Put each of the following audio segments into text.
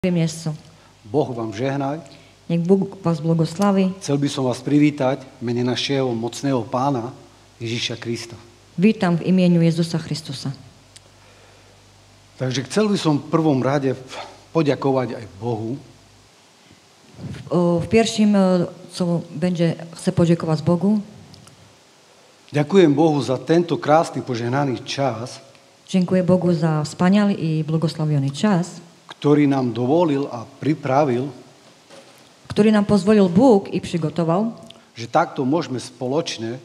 Miesto. Boh vám žehnaj. Nech Bůh vás blagoslaví. Chcel by som vás privítať v mene našeho mocného pána Ježíša Krista. Vítam v imieniu Jezusa Christusa. Takže chcel by som v prvom rade poďakovať aj Bohu. V pierwszym, co będzie, chcę podziękować Bogu. Ďakujem Bohu za tento krásny požehnaný čas, Dziękuję Bogu za wspaniały i błogosławiony czas, ktorý nám dovolil a pripravil, który nam pozwolił Bóg i przygotował, že takto môžeme spoločne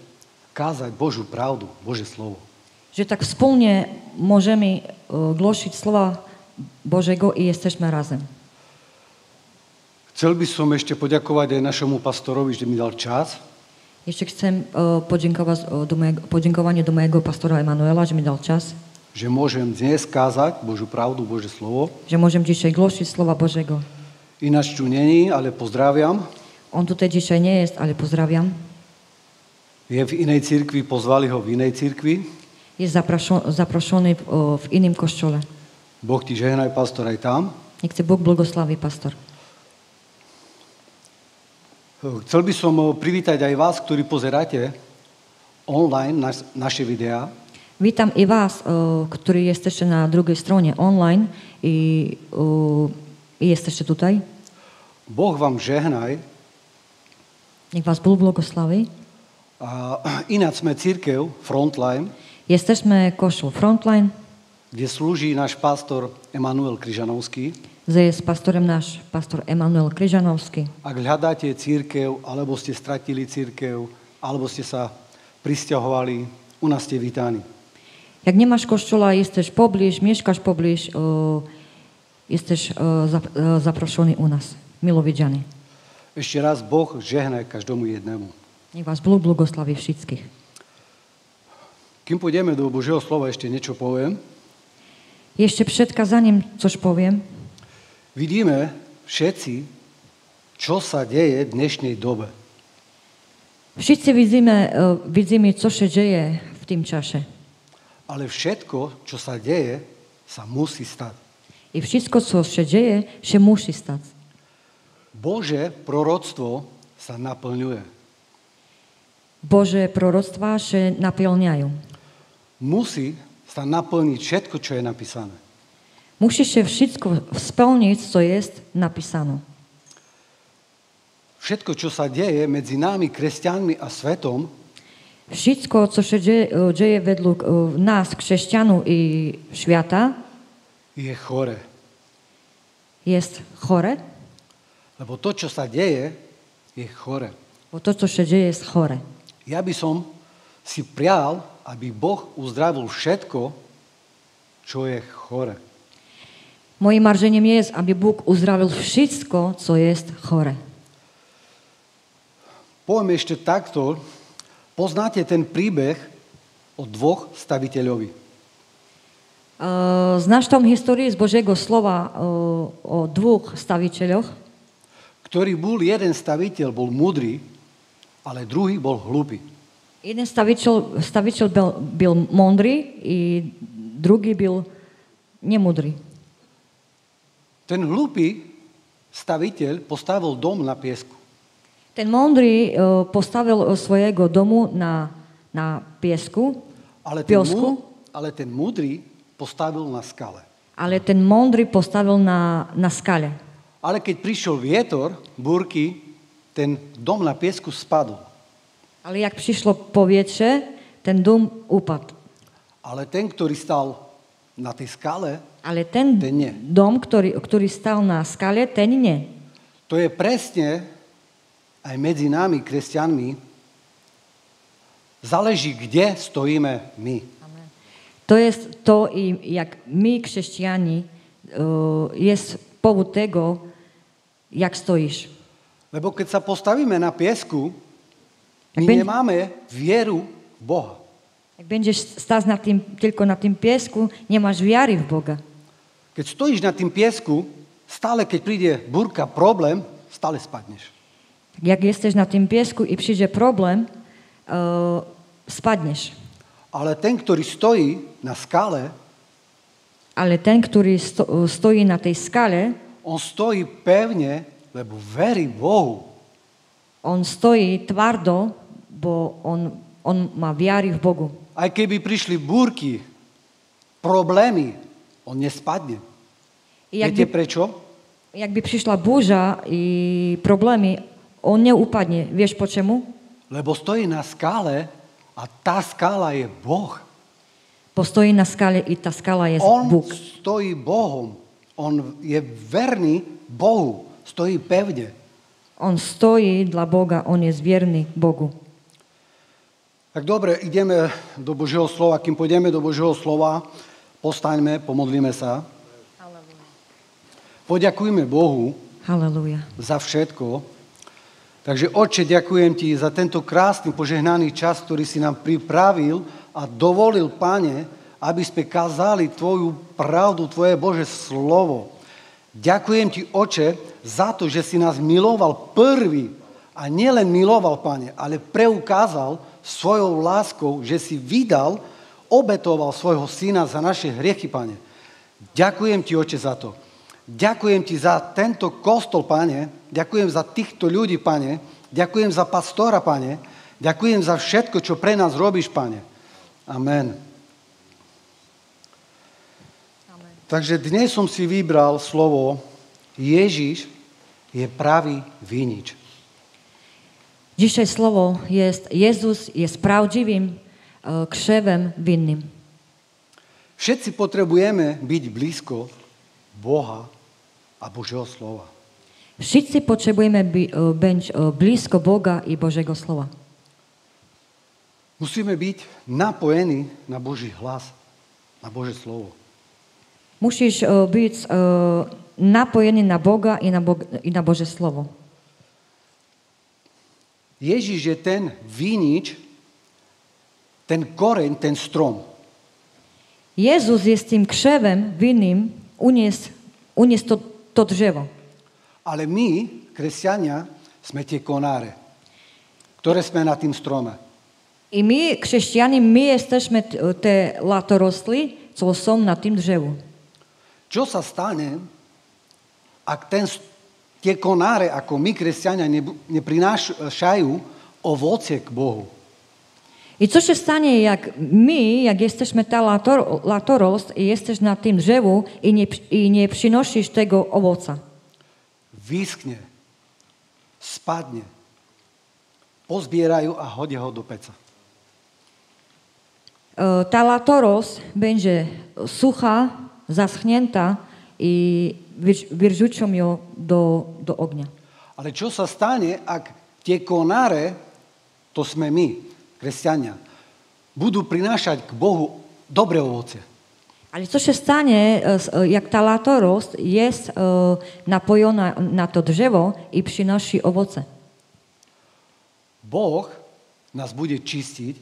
kázať Božiu pravdu, Božie slovo. że tak wspólnie możemy głosić słowa Bożego i jesteśmy razem. Chcel by som ešte poďakovať aj našemu pastorovi, že mi dal čas. Jeszcze chcę podziękowanie do mojego pastora Emanuela, że mi dał czas, Že môžem dnes kázať Božiu pravdu, Božie slovo. że możemy dzisiaj głosić słowa Bożego. Ináč tu není, ale pozdrawiam. On tutaj dzisiaj nie jest, ale pozdrawiam. Je v inej cirkvi, pozvali ho v inej cirkvi. Jest zaproszony w innym kościele. Boh ti žehnaj, pastor, aj tam. Niech Cię Bóg błogosławi, pastor. Chcel by som privítať aj vás, ktorí pozeráte online naše videá. Witam i Was, którzy jesteście na drugiej stronie online i jesteście tutaj. Boh vám žehnaj. Niech Was Bóg błogosławi. A ináč sme cirkev Frontline, Jesteśmy kościół Frontline, kde slúži náš pastor Emanuel Kryžanovský. gdzie jest pastorem nasz pastor Emanuel Kryżanowski. Ak hľadáte cirkev, alebo ste stratili cirkev, alebo ste sa prisťahovali, u nás ste vítaní. Jak nie masz kościoła, jesteś pobliż, mieszkasz pobliż, jesteś zaproszony u nas. Milo widziany. Ešte raz Boh žehnaj každomu jednému. Niech Was Bóg błogosławi wszystkich. Kým pôjdeme do Božieho slova, ešte niečo poviem. Jeszcze przed kazaniem coś powiem. Vidíme všetci, čo sa deje v dnešnej dobe. Wszyscy widzimy, co się dzieje w tym czasie. Ale všetko, čo sa deje, sa musí stať. I wszystko, co się dzieje, się musi stać. Bože proroctvo sa naplňuje. Boże proroctwa się napełniają. Musí sa naplniť všetko, čo je napísané. Musi się wszystko spełnić, co jest napisane. Všetko, čo sa deje medzi nami, kresťanmi a svetom, Wszystko, co się dzieje według nas, chrześcijanów i świata, je chore. jest chore, Lebo to, čo sa deje, je chore. bo to, co się dzieje, jest chore. Ja by som si prial, aby Boh uzdravil všetko, čo je chore. Moim marzeniem jest, aby Bóg uzdrawił wszystko, co jest chore. Poviem ešte takto. Poznáte ten príbeh o dvoch staviteľovi. Znasz tą historię z Bożego Słowa o dwóch stawicielach? Ktorý jeden staviteľ bol múdry, ale druhý bol hlupý. Jeden stawiciel był mądry i drugi był niemądry. Ten hlupý staviteľ postavil dom na piesku. Ten mądry postawił swojego domu na piesku, Ale ten múdry postavil na skale. ale ten mądry postawił na skale. Ale keď prišiel vietor, búrky, ten dom na piesku spadol. Ale jak przyszło powietrze, ten dom upadł. Ale ten, ktorý stal na tej skale, Ale ten nie. dom, który stał na skale, ten nie. To je presne aj medzi nami, kresťanmi, záleží, kde stojíme my. To jest to, i jak my, chrześcijanie, jest powód tego, jak stoisz. Lebo keď sa postavíme na piesku, my nemáme vieru v Boha. Jak będziesz stać tylko na tym piesku, nie masz wiary w Boga. Keď stojíš na tým piesku, stále keď príde búrka, problém, stále spadneš. Jak jesteś na tym piesku i przyjdzie problem, spadniesz. Ale ten, ktorý stojí na skale, Ale ten, który stoi na tej skale, On stojí pevne, lebo verí Bohu. On stojí tvrdo, bo on má viary v Bogu. Aj keby prišli búrky, problémy, on nespadne. Viete prečo? Jak by prišla búža i problémy, on neupadne. Vieš po čemu? Lebo stojí na skále a tá skála je Boh. Postojí na skale i tá skala je On Bůh. stojí Bohom. On je verný Bohu. Stojí pevne. On stojí dla Boga, on je zvierný Bogu. Tak dobre, ideme do Božieho slova. Kým pôjdeme do Božieho slova, postaňme, pomodlíme sa. Poďakujme Bohu Halelúja. za všetko. Takže, Otče, ďakujem Ti za tento krásny, požehnaný čas, ktorý si nám pripravil a dovolil, Pane, aby sme kázali Tvoju pravdu, Tvoje Bože slovo. Ďakujem Ti, Oče, za to, že si nás miloval prvý a nielen miloval, Pane, ale preukázal svojou láskou, že si vydal, obetoval svojho syna za naše hriechy, Pane. Ďakujem Ti, Oče, za to. Ďakujem Ti za tento kostol, Pane. Ďakujem za týchto ľudí, Pane. Ďakujem za pastora, Pane. Ďakujem za všetko, čo pre nás robíš, Pane. Amen. Takže dnes som si vybral slovo Ježiš je pravý vinič. Dzisiaj słowo jest Jezus jest prawdziwym krzewem winnym. Všetci potrebujeme byť blízko Boha a Božieho slova. Wszyscy potrzebujemy być blisko Boga i Bożego Słowa. Musíme byť napojení na Boží hlas, na Božie slovo. Musisz być napojony na Boga i na Boże Słowo. Ježiš je ten vinič, ten koreň, ten strom. Jezus jest tym krzewem winnym, uniósł to drzewo. Ale my, kresťania, sme tie konáre, ktoré sme na tým strome. I my, chrześcijanie, my jesteśmy te latorosty, co są na tym drzewu. Čo sa stane, ak tie konáre, ako my, kresťania, neprinášajú ovocie k Bohu? I co się stanie, jak my, jak jesteśmy ta latorost i jesteś na tym drzewu i nie przynosisz tego owoca? Vyschne, spadne, pozbierajú a hodia ho do peca. Ta latorost będzie sucha, zaschnięta i wyrzucą ją do ognia. Ale čo sa stane, ak tie konáre, to sme my, kresťania, budú prinášať k Bohu dobré ovocie? Ale co się stanie, jak ta latorost jest napojona na to drzewo i przynosi owoce? Boh nás bude čistiť,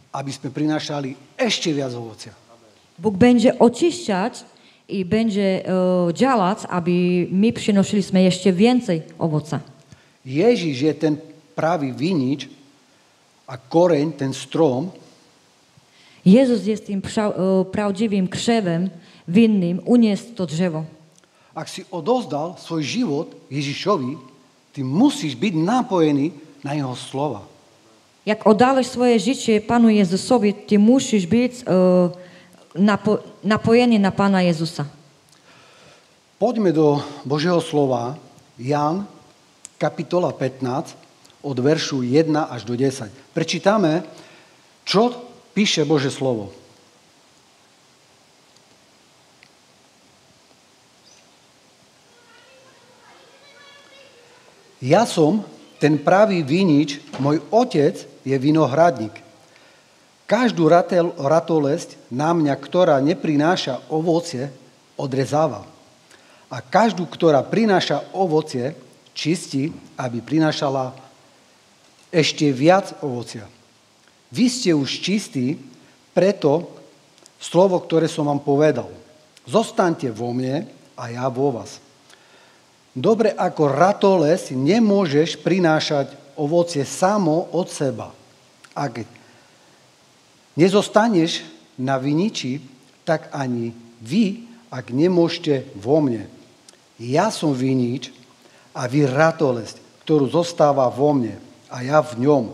aby sme prinášali ešte viac ovocia. Bóg będzie oczyszczać i będzie działać, aby my przynosiliśmy jeszcze więcej owoca. Ježiš je ten pravý vinič a koreň, ten strom. Jezus jest tym prawdziwym krzewem winnym, uniósł to drzewo. Ak si odozdal svoj život Ježišovi, ty musíš byť napojený na jeho slova. Jak oddałeś swoje życie Panu Jezusowi, ty musisz być napojony na Pana Jezusa. Poďme do Božieho slova. Jan, kapitola 15, od veršu 1 až do 10. Prečítame, čo píše Božie slovo. Ja som ten pravý vinič, môj otec je vinohradník. Každú ratolesť na mňa, ktorá neprináša ovocie, odrezáva. A každú, ktorá prináša ovocie, čistí, aby prinášala ešte viac ovocia. Vy ste už čistí, preto slovo, ktoré som vám povedal. Zostaňte vo mne a ja vo vás. Dobre ako ratolesť nemôžeš prinášať ovocie samo od seba. Ak nezostaneš na viniči, tak ani vy, ak nemôžete vo mne. ja som vinič a vy ratolesť, ktorú zostáva vo mne a ja v ňom.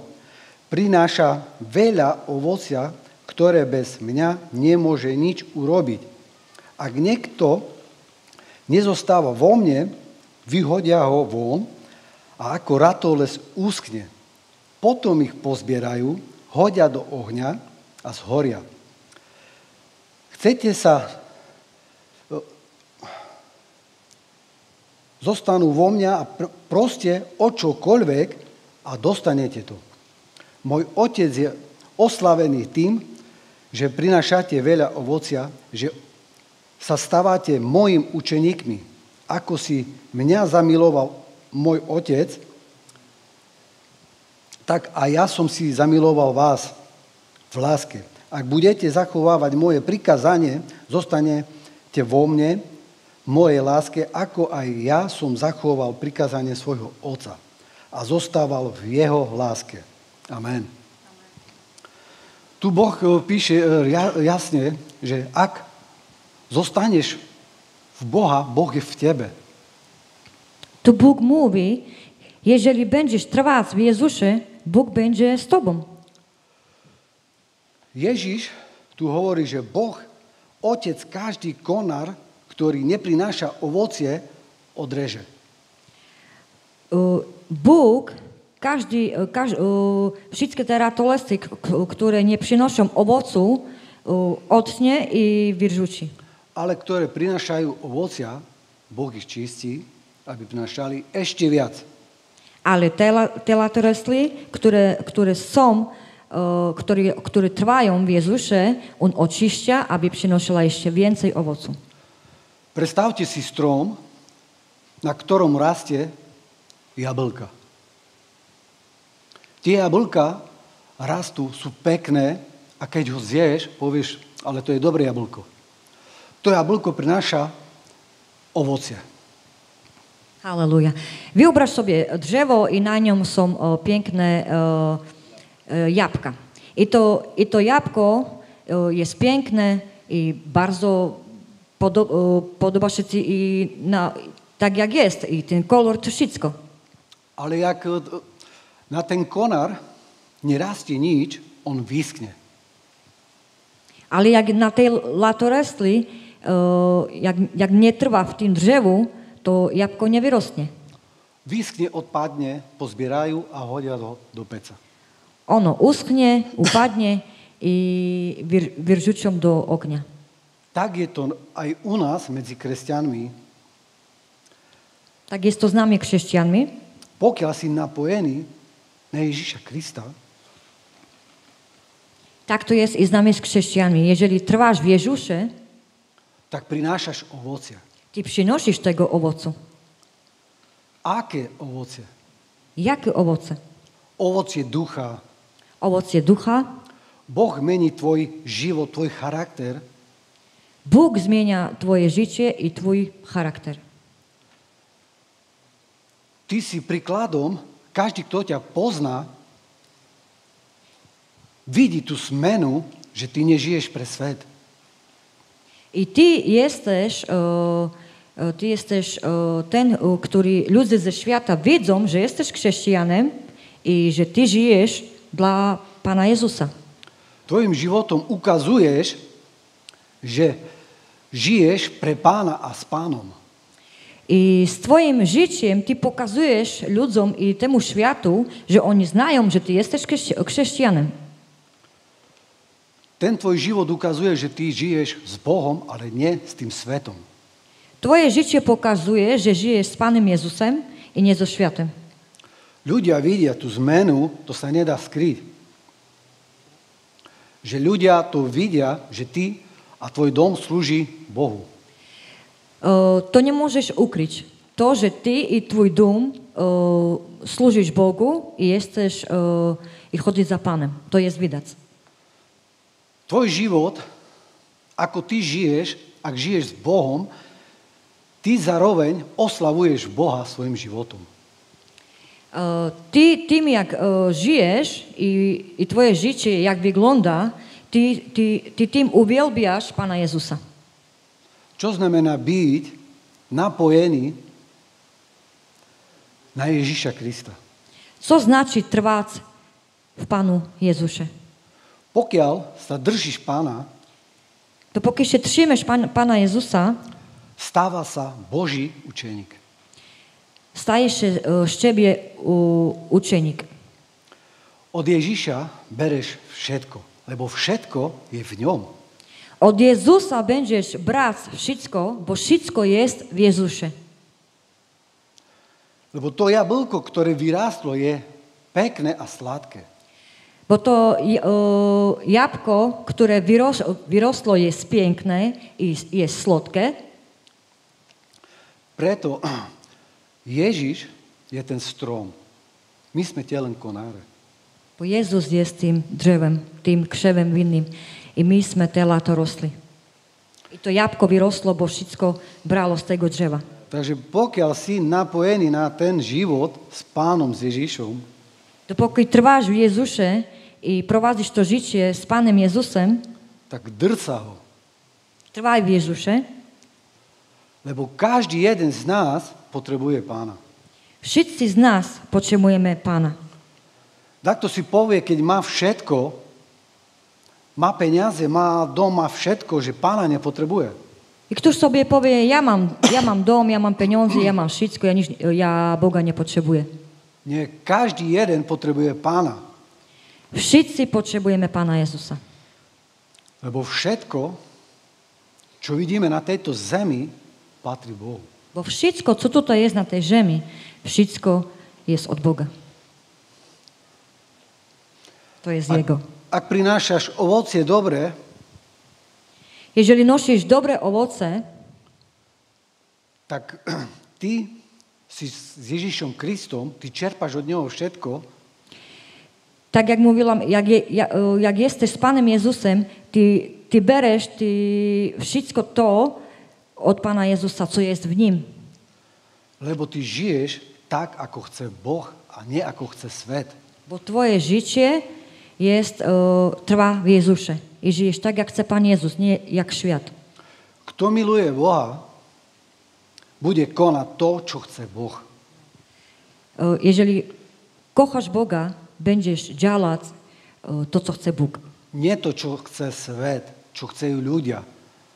Prináša veľa ovocia, ktoré bez mňa nemôže nič urobiť. Ak niekto nezostáva vo mne, vyhodia ho von a ako ratolesť úskne. Potom ich pozbierajú, hodia do ohňa a zhoria. Chcete sa... Zostanú vo mňa a proste o čokoľvek a dostanete to. Môj otec je oslavený tým, že prinášate veľa ovocia, že sa stávate mojim učeníkmi. Ako si mňa zamiloval môj otec, tak a ja som si zamiloval vás v láske. Ak budete zachovávať moje prikazanie, zostanete vo mne, mojej láske, ako aj ja som zachoval prikázanie svojho Otca a zostával v jeho láske. Amen. Tu Boh píše jasne, že ak zostaneš v Boha, Boh je v tebe. Tu Bóg mówi, jeżeli będziesz trwać w Jezusie, Bóg będzie z tobą. Ježiš tu hovorí, že Boh, Otec, každý konár, ktorý neprináša ovocie, odreže. Bóg wszystkie te ratolesy, które nie przynoszą owocu, odtnie i wyrzuci. Ale ktoré prinášajú ovocia, Boh ich čistí, aby prinášali ešte viac. Ale te ratolesy, które trwają w Jezusie, On oczyszcza, aby przynosila jeszcze więcej owocu. Predstavte si strom, na ktorom rastie jablka. Tie jablka rastú, sú pekné a keď ho zješ, povieš, ale to je dobré jablko. To jablko prináša ovocie. Halleluja. Wyobraź sobie drzewo i na nią są piękne jabłka. I to jabłko jest piękne i bardzo podoba się ci tak jak jest i ten kolor, to wszystko. Ale jak na ten konár nerastie nič, on vyschne. Ale jak na tej latorestli, jak nie trwa w tym drzewu, to jabłko nie wyrosnie. Vyschne, odpadne, pozbierajú a hodia do peca. Ono uschnie, upadnie i wyrzucą do ognia. Tak je to aj u nás medzi kresťanmi. Tak jest to z nami chrześcijanami. Pokiaľ si napojený na Ježiša Krista, tak to jest i z nami chrześcijanami. Jeżeli trwasz w Jezusie, tak prinášaš ovocie. ty przynosisz tego owocu. Aké ovocie? Jakie owoce? Ovocie ducha. Owoce ducha. Boh mení tvoj život, tvoj charakter. Bóg zmienia twoje życie i twój charakter. Ty si príkladom, každý, kto ťa pozná, vidí tú zmenu, že ty nežiješ pre svet. I ty jesteś ten, który ludzie ze świata widzą, że jesteś chrześcijanem i że ty żyjesz dla Pana Jezusa. Tvojim životom ukazuješ, že žiješ pre Pána a s Pánom. I z twoim życiem ty pokazujesz ludziom i temu światu, że oni znają, że ty jesteś chrześcijanem. Ten tvoj život ukazuje, že ty žiješ s Bohom, ale nie s tým svetom. Twoje życie pokazuje, że żyjesz z Panem Jezusem i nie ze światem. Ľudia vidia tú zmenu, to sa nedá skryť. Že ľudia to vidia, že ty a tvoj dom slúži Bohu. To nie możesz ukryć. To, że ty i twój dom służysz Bogu i jesteś i chodzisz za Panem. To jest widać. Tvoj život, ako ty žiješ, ak žiješ s Bohom, ty zároveň oslavuješ Boha svojim životom. Ty tym, jak żyjesz i twoje życie, jak wygląda, ty tym uwielbiasz Pana Jezusa. Čo znamená byť napojený na Ježíša Krista. Co znaczy trvať v Panu Jezuše? Pokiaľ sa držíš Pána, Dopóki się trzymasz Pana Jezusa, stáva sa Boží učeník. stajesz się z ciebie uczennik. Od Ježíša bereš všetko, lebo všetko je v ňom. Od Jezusa będziesz brać wszystko, bo wszystko jest w Jezusie. Lebo to jablko, ktoré vyrástlo, je pekné a sladké. Bo to jabłko, które wyrosło, jest piękne i jest słodkie. Preto Ježiš je ten strom. My sme tie len konáre. Bo Jezus jest tym drzewem, tym krzewem winnym i my sme te lato rosli. I to jabłko wyrosło, bo wszystko bralo z tego drzewa. Takže pokiaľ si napojený na ten život s Pánom, s Ježišom, Dopóki trwasz w Jezusie i prowadzisz to życie z Panem Jezusem, tak drca ho. trwaj w Jezusie. Lebo každý jeden z nás potrebuje Pána. Wszyscy z nas potrzebujemy Pana. Takto si povie, keď má všetko, má peniaze, má dom, má všetko, že Pána nepotrebuje. I ktoś sobie powie, ja mam dom, ja mam pieniądze, ja mam wszystko, ja Boga nie potrzebuję. Nie, každý jeden potrebuje Pána. Wszyscy potrzebujemy Pana Jezusa. Lebo všetko, čo vidíme na tejto zemi, patrí Bohu. Bo wszystko, co tutaj jest na tej ziemi, wszystko jest od Boga. To jest Jego. Ak prinášaš ovocie dobré, Jeżeli nosisz dobre owoce, tak ty si s Ježišom Kristom, ty čerpáš od Neho všetko, tak jak mówiłam, jak jesteś z Panem Jezusem, ty beresz wszystko to od Pana Jezusa, co jest w Nim. lebo ty žiješ tak, ako chce Boh a nie ako chce svet. Bo twoje życie trwa w Jezusie. I żyjesz tak, jak chce Pan Jezus, nie jak świat. Kto miluje Boha, bude konať to, čo chce Boh. Jeżeli kochasz Boga, będziesz działać to, co chce Bóg. Nie to, čo chce svet, čo chcejú ľudia,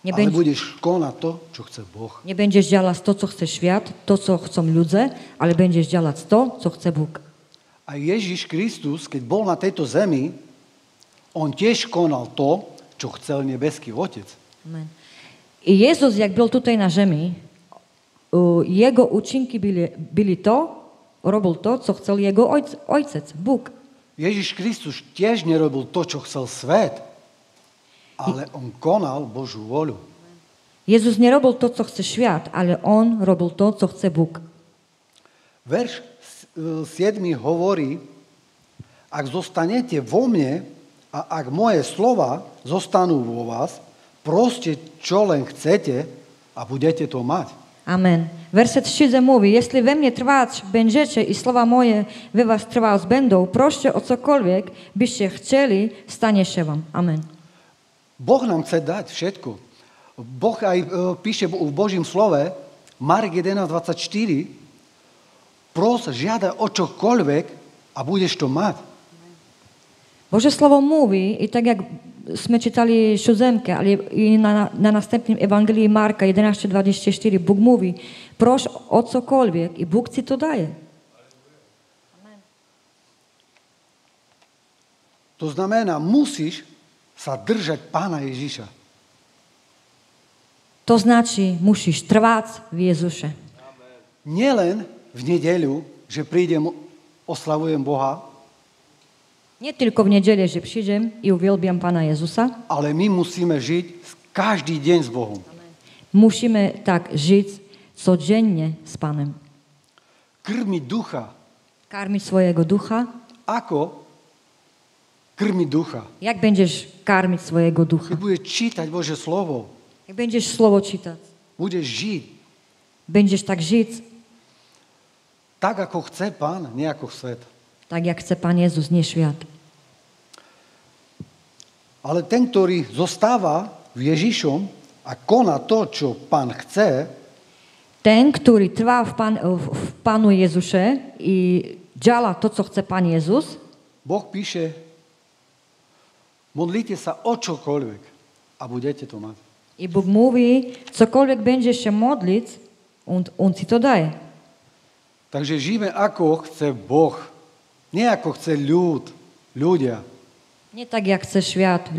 Nie ale będzie- budeš konať to, čo chce Boh. Nie będziesz działać to, co chce świat, to, co chcą ludzie, ale będziesz działać to, co chce Bóg. A Ježiš Kristus, keď bol na tejto zemi, on tiež konal to, čo chcel nebeský Otec. Amen. I Jezus, jak był tutaj na ziemi, jego uczynki robił to, co chciał jego ojciec, Bóg. Ježiš Kristus tiež nerobil to, čo chcel svet, ale on konal Božú voľu. Jezus nie robił to, co chce świat, ale on robił to, co chce Bóg. Verš 7 hovorí, ak zostanete vo mne a ak moje slova zostanú vo vás, proste čo len chcete a budete to mať. Amen. Werset 7 mówi, jeśli we mnie trwać będziecie i słowa moje we was trwać będą, proście o cokolwiek byście chcieli, stanie się wam. Amen. Boh nám chce dať všetko. Boh aj píše v Božím slove, Marek 11.24, pros, žiada o čokoľvek a budeš to mať. Boże Słowo mówi, i tak jak my czytali 7, ale i na następnym Ewangelii Marka 11:24 Bóg mówi, proś o cokolwiek i Bóg ci to daje. To znamená, musíš sa držať Pána Ježiša. To znaczy, musisz trwać w Jezusie. Nielen v nedeľu, že prídem, oslavujem Boha, Nie tylko w niedzielę, że przyjdę i uwielbiam Pana Jezusa, ale my musíme žiť každý deň s Bohom. musimy tak żyć codziennie z Panem. Krmiť ducha. Karmić swojego ducha. Ako krmiť ducha? Jak będziesz karmić swojego ducha? Keď budeš čítať Bože slovo, Jak będziesz słowo czytać? budeš žiť Będziesz tak żyć, tak, ako chce Pán, nie ako svet. tak jak chce Pan Jezus, nie świat. Ale ten, ktorý zostáva v Ježišom a koná to, čo Pán chce, Ten, ktorý trvá v Pánu Jezuše i dělá to, co chce Pán Jezus, Boh píše, modlite sa o čokoľvek a budete to mať. i Bóg mówi, cokolwiek będziesz się modlić, on ci to daje. Takže žijeme ako chce Boh, nie ako chce ľudia. Nie tak, jak chce świat,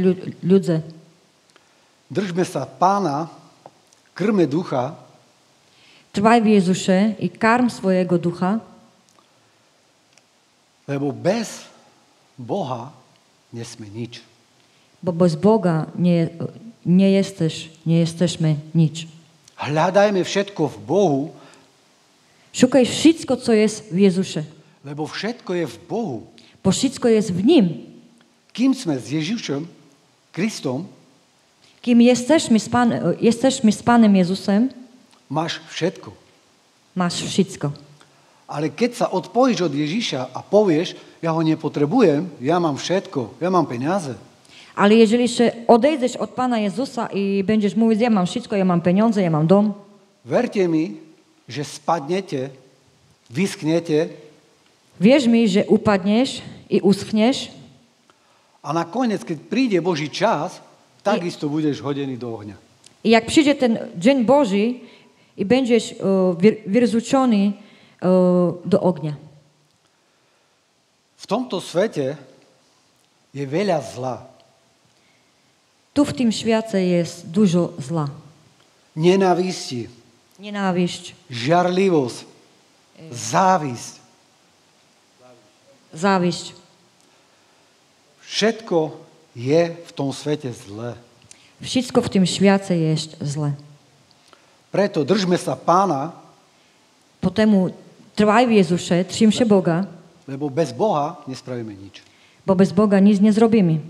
ludzie. Držme sa Pána, krme ducha, Trwaj w Jezusie i karm swojego ducha, lebo bez Boha nesme nič. bo bez Boga nie jesteśmy nic. Hľadajme všetko v Bohu, Szukaj wszystko, co jest w Jezusie, lebo všetko je v Bohu. bo wszystko jest w Nim. Kým sme s Ježišom, Kristom, Kim jesteśmy z Panem Jezusem, máš všetko. masz wszystko. Ale keď sa odpojíš od Ježiša a povieš, ja ho nepotrebujem, ja mám všetko, ja mám peniaze, Ale jeżeli się odejdziesz od Pana Jezusa i będziesz mówić, ja mam wszystko, ja mam pieniądze, ja mam dom, verte mi, že spadnete, vyschnete wierz mi, że upadniesz i uschniesz a nakoniec, keď príde Boží čas, takisto budeš hodený do ohňa. i jak przyjdzie ten dzień Boży i będziesz wyrzucony do ognia. V tomto svete je veľa zla. Tu w tym świecie jest dużo zła. Nenávisti, Nienawiść, žarlivosť, závisť. zawiść. Všetko je v tom svete zlé. Wszystko w tym świecie jest złe. Preto držme sa Pána, Potem trwaj w Jezusie, trzym się Boga, lebo bez Boha nespravíme nič. bo bez Boga nic nie zrobimy.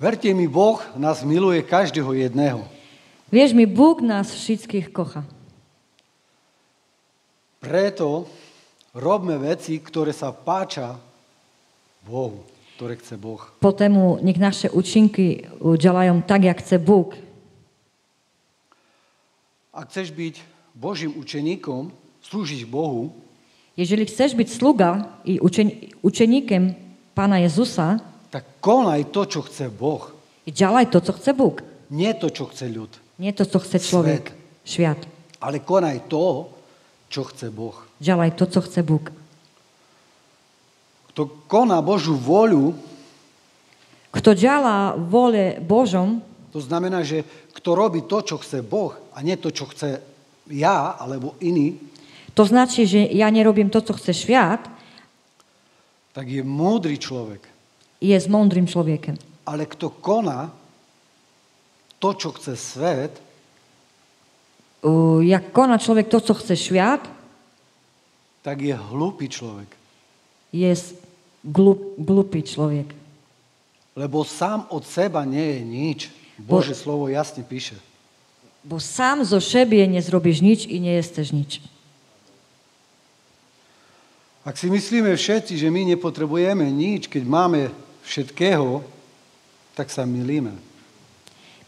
Verte mi, Boh nás miluje každého jedného. Wierz mi, Bóg nas wszystkich kocha. Preto robme veci, ktoré sa páča Bohu, ktoré chce Boh. Potem niech nasze uczynki działają tak, jak chce Bóg. Ak chceš byť Božím učeníkom, slúžiť Bohu, Jeżeli chcesz być sługa i uczenikiem Pana Jezusa, tak konaj to, čo chce Boh. i działaj to, co chce Bóg. Nie to, čo chce ľud, Nie to, co chce człowiek, świat. ale konaj to, čo chce Boh. Działaj to, co chce Bóg. Kto koná Božú voľu, Kto działa wolę Bożą, to znamená, že kto robí to, čo chce Boh, a nie to, čo chce ja alebo iný, to znaczy, że ja nie robię to, co chce świat, tak je múdry človek. i jest mądrym człowiekiem. Ale kto koná to, čo chce svet, Jak kona człowiek to, co chce świat, tak je hlúpy človek. jest głupi człowiek. Lebo sám od seba nie je nič. Bože slovo jasne píše. Bo sam zo siebie nie zrobisz nic i nie jesteś nic. Ak si myslíme všetci, že my nepotrebujeme nič, keď máme všetkého, tak sa mylíme.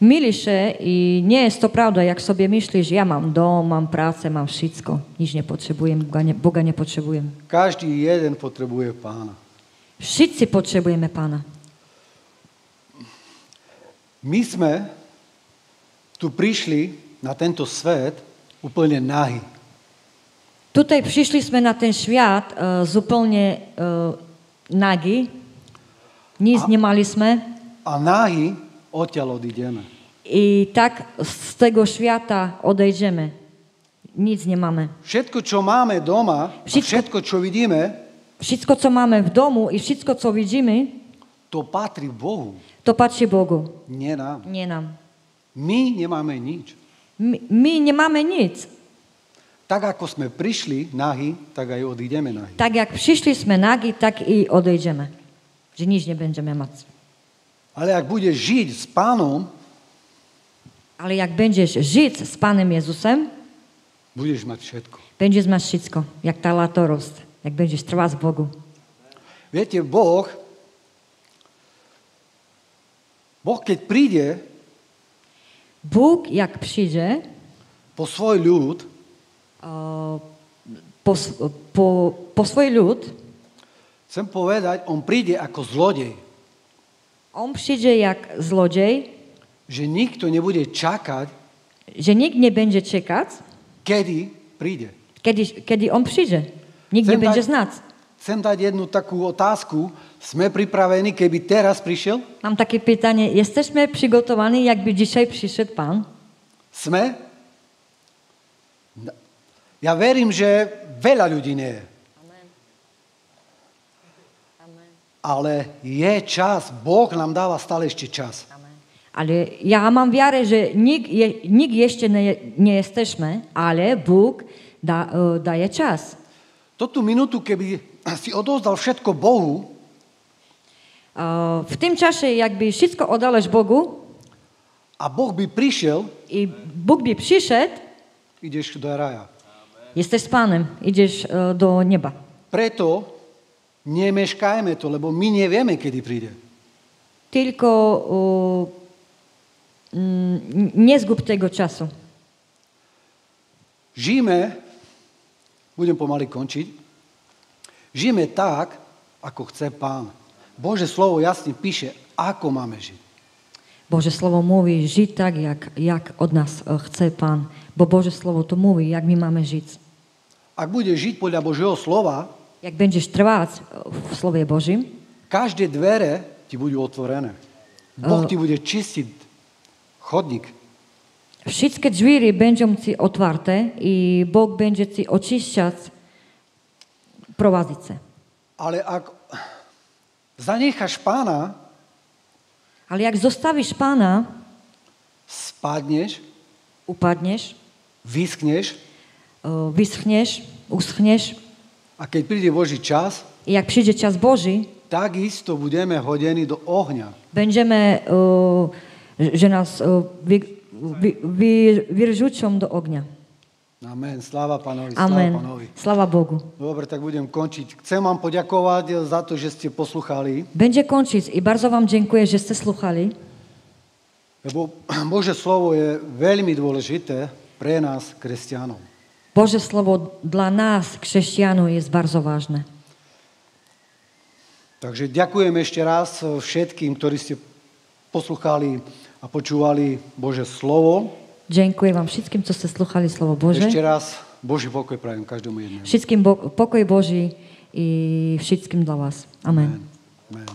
Mylisz się i nie jest to prawda, jak sobie myślisz, ja mam dom, mam pracę, mam wszystko. Nic nie potrzebuję, Boga nie potrzebuję. Každý jeden potrebuje Pána. Wszyscy potrzebujemy Pana. My sme tu prišli na tento svet úplne nahý. Tutaj przyszliśmy na ten świat zupełnie nagi. Nic nie maliśmy. A nahý odtiaľ odídeme. I tak z tego świata odejdziemy. Nic nie mamy. Všetko, čo máme doma, a všetko, čo vidíme, Wszystko, co mamy w domu i wszystko, co widzimy, to patrí Bohu, to patrzy Bogu, nie nám. nie nam. My nemáme nič. My nie mamy nic. Tak ako sme prišli nahý, tak aj odídeme nahý. Tak jak przyszliśmy nagi, tak i odejdziemy. Że nic nie będziemy mać. Ale ak budeš žiť s Pánom, Ale jak będziesz żyć z Panem Jezusem, budeš mať všetko. będziesz mieć wszystko, jak ta latorost, jak będziesz trwać w Bogu. Viete, Boh, keď príde Bóg, jak przyjdzie po svoj ľud, po svoj ľud, chcem povedať, on príde ako zlodej. on przyjdzie jak zlodziej, Že nikto nebude čakať, że nikt nie będzie czekać, kedy príde. kiedy on przyjdzie. Nikt nie będzie znać. Chcem dať jednu takú otázku. Sme pripravení, keby teraz prišiel? Mam takie pytanie, jesteśmy przygotowani, jakby dzisiaj przyszedł Pan? Sme? Ja verím, že veľa ľudí nie je. Ale je čas. Boh nám dáva stále ešte čas. Ale ja mam wiarę, że nikt jeszcze nie jesteśmy, ale Bóg daje czas. Toto minútu, keby si odovzdal všetko Bohu, W tym czasie jakby wszystko oddałeś Bogu a Boh by prišiel, i Bóg by przyszedł, ideš do raja. jesteś z Panem, idziesz do nieba. Preto nemeškajme to, lebo my nevieme, kedy príde. Tylko nie zgub tego czasu. Žijeme, budem pomaly končiť, žijeme tak, ako chce Pán. Bože slovo jasne píše, ako máme žiť. Boże Słowo mówi, żyć tak, jak od nas chce Pan. Bo Boże Słowo to mówi, jak my mamy żyć. Ak budeš žiť podľa Božieho slova, Jak będziesz trwać w Słowie Bożym, každé dvere ti budú otvorené. Boh ti bude čistiť chodník. wszystkie drzwi będą ci otwarte i Bóg będzie ci oczyszczać, prowadzić się. Ale ak zanecháš Pána, Ale jak zostawisz Pana, spadneš, upadniesz, vyschneš wyschniesz, uschniesz a keď príde Boží čas, i jak przyjdzie czas Boży, takisto budeme hodení do ohňa. będziemy, że nas wyrzucą do ognia. Amen. Sláva Pánovi, sláva Amen. Pánovi. Sława Bogu. Dobre, tak budem končiť. Chcem vám poďakovať za to, že ste posluchali, Będzie kończyć i bardzo wam dziękuję, że ste słuchali, lebo Bože slovo je veľmi dôležité pre nás, kresťanov. Boże Słowo dla nas, chrześcijanów, jest bardzo ważne. Takže ďakujem ešte raz všetkým, ktorí ste posluchali a počúvali Bože slovo. Dziękuję wam wszystkim, co ste słuchali Słowo Boże. Ešte raz Boží pokoj prajem každému jednému. Wszystkim pokoj Boży i wszystkim dla was. Amen. Amen.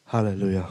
Hallelujah.